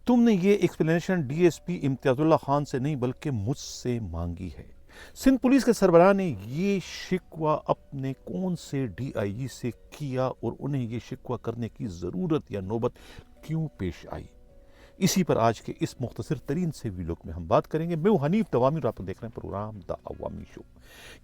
تم نے یہ ایکسپلینیشن ڈی ایس پی امتیاز اللہ خان سے نہیں بلکہ مجھ سے مانگی ہے۔ سندھ پولیس کے سربراہ نے یہ شکوہ اپنے کون سے ڈی آئی جی سے کیا اور انہیں یہ شکوہ کرنے کی ضرورت یا نوبت کیوں پیش آئی؟ اسی پر آج کے اس مختصر ترین سے ویلوگ میں ہم بات کریں گے۔ میں ہوں حنیف دوامی اور آپ دیکھ رہے ہیں پروگرام دا عوامی شو۔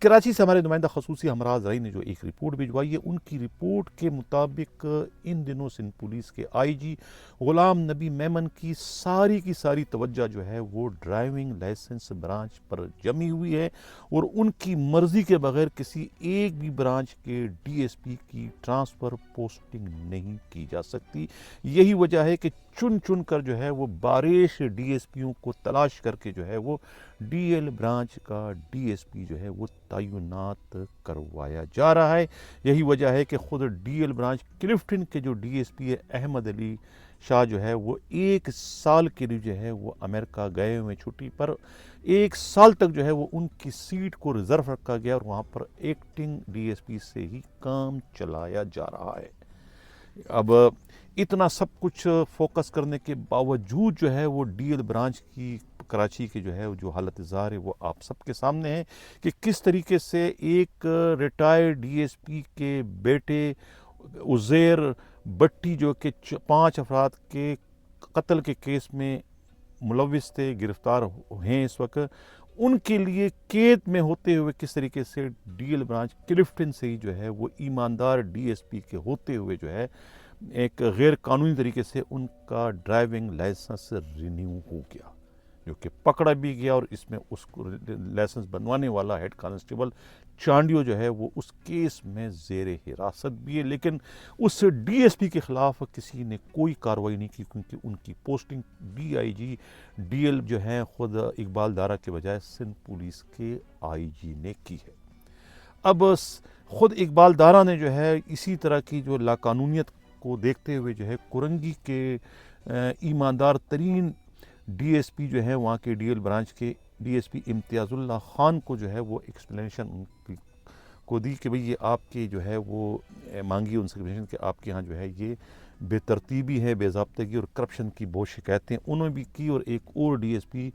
کراچی سے ہمارے نمائندہ خصوصی ہمراہ زرعی نے جو ایک رپورٹ بھجوائی ہے، ان کی رپورٹ کے مطابق ان دنوں سندھ پولیس کے آئی جی غلام نبی میمن کی ساری توجہ جو ہے وہ ڈرائیونگ لائسنس برانچ پر جمی ہوئی ہے، اور ان کی مرضی کے بغیر کسی ایک بھی برانچ کے ڈی ایس پی کی ٹرانسفر پوسٹنگ نہیں کی جا سکتی۔ یہی وجہ ہے کہ چن کر جو ہے وہ بارش ڈی ایس پیوں کو تلاش کر کے جو ہے وہ ڈی ایل برانچ کا ڈی ایس پی جو ہے وہ تعینات کروایا جا رہا ہے۔ یہی وجہ ہے کہ خود ڈی ایل برانچ کلفٹن کے جو ڈی ایس پی ہے احمد علی شاہ جو ہے وہ 1 سال کے لیے جو ہے وہ امریکہ گئے ہوئے چھٹی پر، 1 سال تک جو ہے وہ ان کی سیٹ کو ریزرو رکھا گیا اور وہاں پر ایکٹنگ ڈی ایس پی سے ہی کام چلایا جا رہا ہے۔ اب اتنا سب کچھ فوکس کرنے کے باوجود جو ہے وہ ڈی ایل برانچ کی کراچی کے جو ہے جو حالت ظاہر ہے وہ آپ سب کے سامنے ہے کہ کس طریقے سے ایک ریٹائرڈ ڈی ایس پی کے بیٹے عزیر بٹی جو کہ 5 افراد کے قتل کے کیس میں ملوث تھے، گرفتار ہیں اس وقت، ان کے لیے قید میں ہوتے ہوئے کس طریقے سے ڈی ایل برانچ کلفٹن سے ہی جو ہے وہ ایماندار ڈی ایس پی کے ہوتے ہوئے جو ہے ایک غیر قانونی طریقے سے ان کا ڈرائیونگ لائسنس رینیو ہو گیا، جو کہ پکڑا بھی گیا، اور اس میں اس کو لائسنس بنوانے والا ہیڈ کانسٹیبل چانڈیو جو ہے وہ اس کیس میں زیر حراست بھی ہے، لیکن اس ڈی ایس پی کے خلاف کسی نے کوئی کارروائی نہیں کی، کیونکہ ان کی posting D I G D L جو ہیں خود اقبال دارا کے بجائے سندھ پولیس کے آئی جی نے کی ہے۔ اب خود اقبال دارا نے جو ہے اسی طرح کی جو لاقانونیت کو دیکھتے ہوئے جو ہے کرنگی کے ایماندار ترین ڈی ایس پی جو ہے وہاں کے ڈی ایل برانچ کے ڈی ایس پی امتیاز اللہ خان کو جو ہے وہ ایکسپلینیشن کو دی کہ بھئی یہ آپ کے جو ہے وہ مانگی ان سے کہ آپ کے ہاں جو ہے یہ بے ترتیبی ہے، بے ضابطگی اور کرپشن کی بہت شکایتیں انہوں نے بھی کی، اور ایک اور D S P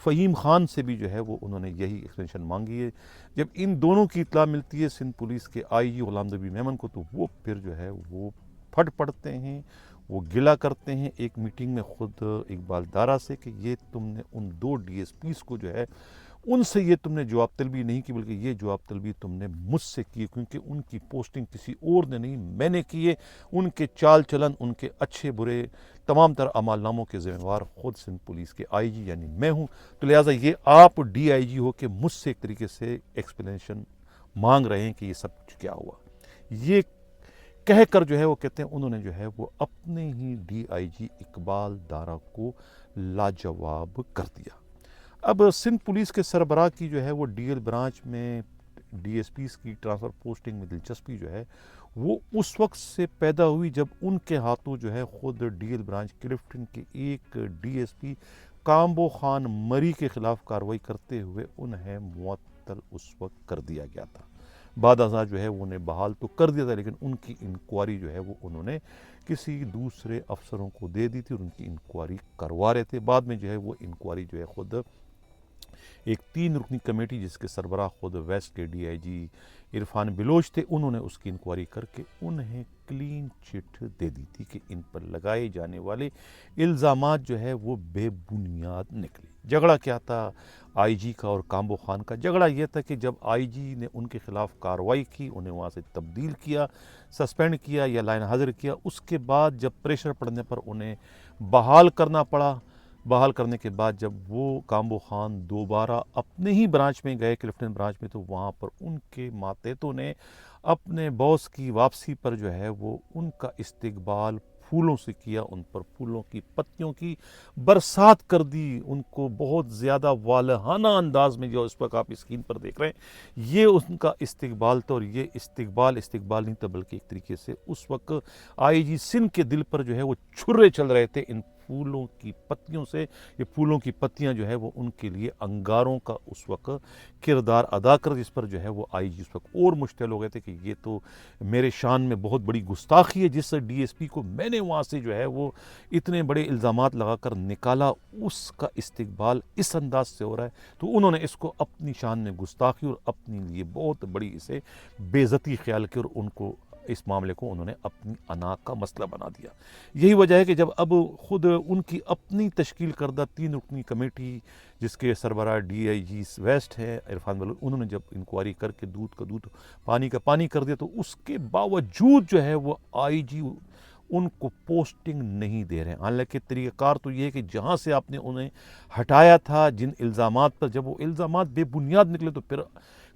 Fahim Khan سے بھی جو ہے وہ انہوں نے یہی ایکسپلینیشن مانگی ہے۔ جب ان دونوں کی اطلاع ملتی ہے سندھ پولیس کے آئی جی غلام نبی میمن کو، تو وہ پھر جو ہے وہ پھٹ پڑتے ہیں، وہ گلہ کرتے ہیں ایک میٹنگ میں خود اقبال دارا سے کہ یہ تم نے ان 2 ڈی ایس پیز کو جو ہے ان سے یہ تم نے جواب طلبی نہیں کی، بلکہ یہ جواب طلبی تم نے مجھ سے کی، کیونکہ ان کی پوسٹنگ کسی اور نے نہیں میں نے کی ہے۔ ان کے چال چلن، ان کے اچھے برے تمام تر اعمال ناموں کے ذمہ وار خود سندھ پولیس کے آئی جی یعنی میں ہوں، تو لہٰذا یہ آپ ڈی آئی جی ہو کہ مجھ سے ایک طریقے سے ایکسپلینیشن مانگ رہے ہیں کہ یہ سب کچھ کیا ہوا۔ یہ کہہ کر جو ہے وہ کہتے ہیں انہوں نے جو ہے وہ اپنے ہی ڈی آئی جی اقبال دارا کو لاجواب کر دیا۔ اب سندھ پولیس کے سربراہ کی جو ہے وہ ڈی ایل برانچ میں ڈی ایس پیز کی ٹرانسفر پوسٹنگ میں دلچسپی جو ہے وہ اس وقت سے پیدا ہوئی جب ان کے ہاتھوں جو ہے خود ڈی ایل برانچ کلفٹن کے ایک D S P Kambo Khan Marri کے خلاف کارروائی کرتے ہوئے انہیں معطل اس وقت کر دیا گیا تھا۔ بعد ازاں جو ہے وہ انہیں بحال تو کر دیا تھا، لیکن ان کی انکوائری جو ہے وہ انہوں نے کسی دوسرے افسروں کو دے دی تھی اور ان کی انکوائری کروا رہے تھے۔ بعد میں جو ہے وہ انکوائری جو ہے خود ایک 3 رکنی کمیٹی جس کے سربراہ خود ویسٹ کے ڈی آئی جی عرفان بلوچ تھے، انہوں نے اس کی انکوائری کر کے انہیں کلین چٹ دے دی تھی کہ ان پر لگائے جانے والے الزامات جو ہے وہ بے بنیاد نکلے۔ جھگڑا کیا تھا آئی جی کا اور کامبو خان کا؟ جھگڑا یہ تھا کہ جب آئی جی نے ان کے خلاف کارروائی کی، انہیں وہاں سے تبدیل کیا، سسپینڈ کیا یا لائن حاضر کیا، اس کے بعد جب پریشر پڑنے پر انہیں بحال کرنا پڑا، بحال کرنے کے بعد جب وہ کامبو خان دوبارہ اپنے ہی برانچ میں گئے کلفٹن برانچ میں، تو وہاں پر ان کے ماتحتوں نے اپنے باس کی واپسی پر جو ہے وہ ان کا استقبال پھولوں سے کیا، ان پر پھولوں کی پتیوں کی برسات کر دی، ان کو بہت زیادہ والہانہ انداز میں جو اس وقت آپ اسکرین پر دیکھ رہے ہیں یہ ان کا استقبال تھا، اور یہ استقبال نہیں تھا بلکہ ایک طریقے سے اس وقت آئی جی سندھ کے دل پر جو ہے وہ چھرے چل رہے تھے ان پھولوں کی پتیوں سے. یہ پھولوں کی پتیاں جو ہے وہ ان کے لیے انگاروں کا اس وقت کردار ادا کر, جس پر جو ہے وہ آئی جی اس وقت اور مشتعل ہو گئے تھے کہ یہ تو میرے شان میں بہت بڑی گستاخی ہے. جس ڈی ایس پی کو میں نے وہاں سے جو ہے وہ اتنے بڑے الزامات لگا کر نکالا, اس کا استقبال اس انداز سے ہو رہا ہے, تو انہوں نے اس کو اپنی شان میں گستاخی اور اپنے لیے بہت بڑی اسے بے عزتی خیال کی, اور ان کو اس معاملے کو انہوں نے اپنی انا کا مسئلہ بنا دیا. یہی وجہ ہے کہ جب اب خود ان کی اپنی تشکیل کردہ 3 رکنی کمیٹی جس کے سربراہ ڈی آئی جی ویسٹ ہے عرفان بلوچ, انہوں نے جب انکوائری کر کے دودھ کا دودھ پانی کا پانی کر دیا, تو اس کے باوجود جو ہے وہ آئی جی ان کو پوسٹنگ نہیں دے رہے ہیں. حالانکہ طریقہ کار تو یہ ہے کہ جہاں سے آپ نے انہیں ہٹایا تھا جن الزامات پر, جب وہ الزامات بے بنیاد نکلے تو پھر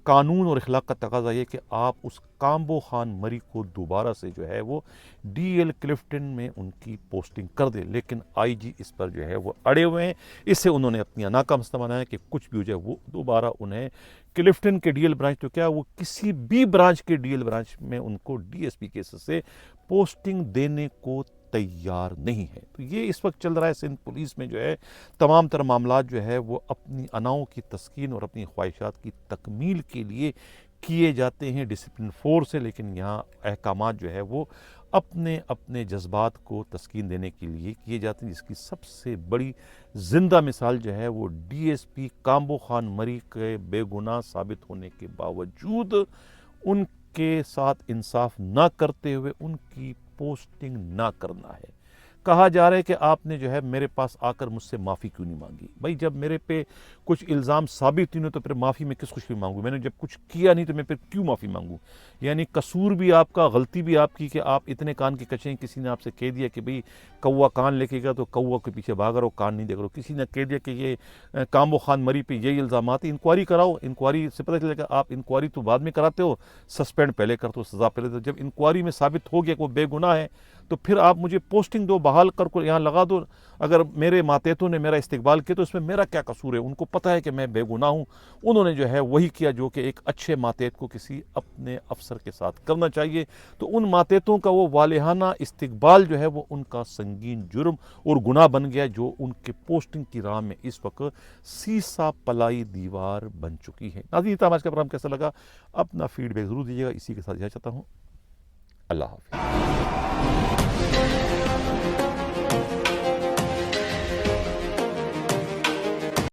قانون اور اخلاق کا تقاضا یہ کہ آپ اس کامبو خان مری کو دوبارہ سے جو ہے وہ ڈی ایل کلفٹن میں ان کی پوسٹنگ کر دے. لیکن آئی جی اس پر جو ہے وہ اڑے ہوئے ہیں. اس سے انہوں نے اپنی انا کا مسئلہ بنایا کہ کچھ بھی ہو جائے وہ دوبارہ انہیں کلفٹن کے ڈی ایل برانچ, تو کیا وہ کسی بھی برانچ کے ڈی ایل برانچ میں ان کو ڈی ایس پی کیسز سے پوسٹنگ دینے کو تیار نہیں ہے. تو یہ اس وقت چل رہا ہے سندھ پولیس میں جو ہے تمام تر معاملات جو ہے وہ اپنی اناؤں کی تسکین اور اپنی خواہشات کی تکمیل کے لیے کیے جاتے ہیں ڈسپلن فورس سے, لیکن یہاں احکامات جو ہے وہ اپنے اپنے جذبات کو تسکین دینے کے لیے کیے جاتے ہیں, جس کی سب سے بڑی زندہ مثال جو ہے وہ D S P Kambo Khan Marri کے بے گناہ ثابت ہونے کے باوجود ان کے ساتھ انصاف نہ کرتے ہوئے ان کی پوسٹنگ نہ کرنا ہے. کہا جا رہا ہے کہ آپ نے جو ہے میرے پاس آ کر مجھ سے معافی کیوں نہیں مانگی. بھائی جب میرے پہ کچھ الزام ثابت نہیں ہو تو پھر معافی میں کس خوش بھی مانگوں؟ میں نے جب کچھ کیا نہیں تو میں پھر کیوں معافی مانگوں؟ یعنی قصور بھی آپ کا, غلطی بھی آپ کی کہ آپ اتنے کان کے کچے ہیں. کسی نے آپ سے کہہ دیا کہ بھئی کوا کان لے کے گیا تو کوا کے پیچھے بھاگا رہو, کان نہیں دیکھ رہو. کسی نے کہہ دیا کہ یہ کامبو خان مری پہ یہی الزامات ہیں, انکوائری کراؤ. انکوائری سے پتہ چلے گا. آپ انکوائری تو بعد میں کراتے ہو, سسپینڈ پہلے کرتے ہو, سزا پہلے. جب انکوائری میں ثابت ہو گیا کہ وہ بے گناہ ہے تو پھر آپ مجھے پوسٹنگ دو, بحال کر کو یہاں لگا دو. اگر میرے ماتحتوں نے میرا استقبال کیا تو اس میں میرا کیا قصور ہے؟ ان کو پتہ ہے کہ میں بے گناہ ہوں. انہوں نے جو ہے وہی کیا جو کہ ایک اچھے ماتحت کو کسی اپنے افسر کے ساتھ کرنا چاہیے. تو ان ماتحتوں کا وہ والہانہ استقبال جو ہے وہ ان کا سنگین جرم اور گناہ بن گیا, جو ان کے پوسٹنگ کی راہ میں اس وقت سیسا پلائی دیوار بن چکی ہے. ناظرین, آج کا پروگرام کیسا لگا اپنا فیڈ بیک ضرور دیجیے گا. اسی کے ساتھ یہ چاہتا ہوں اللہ حافظ.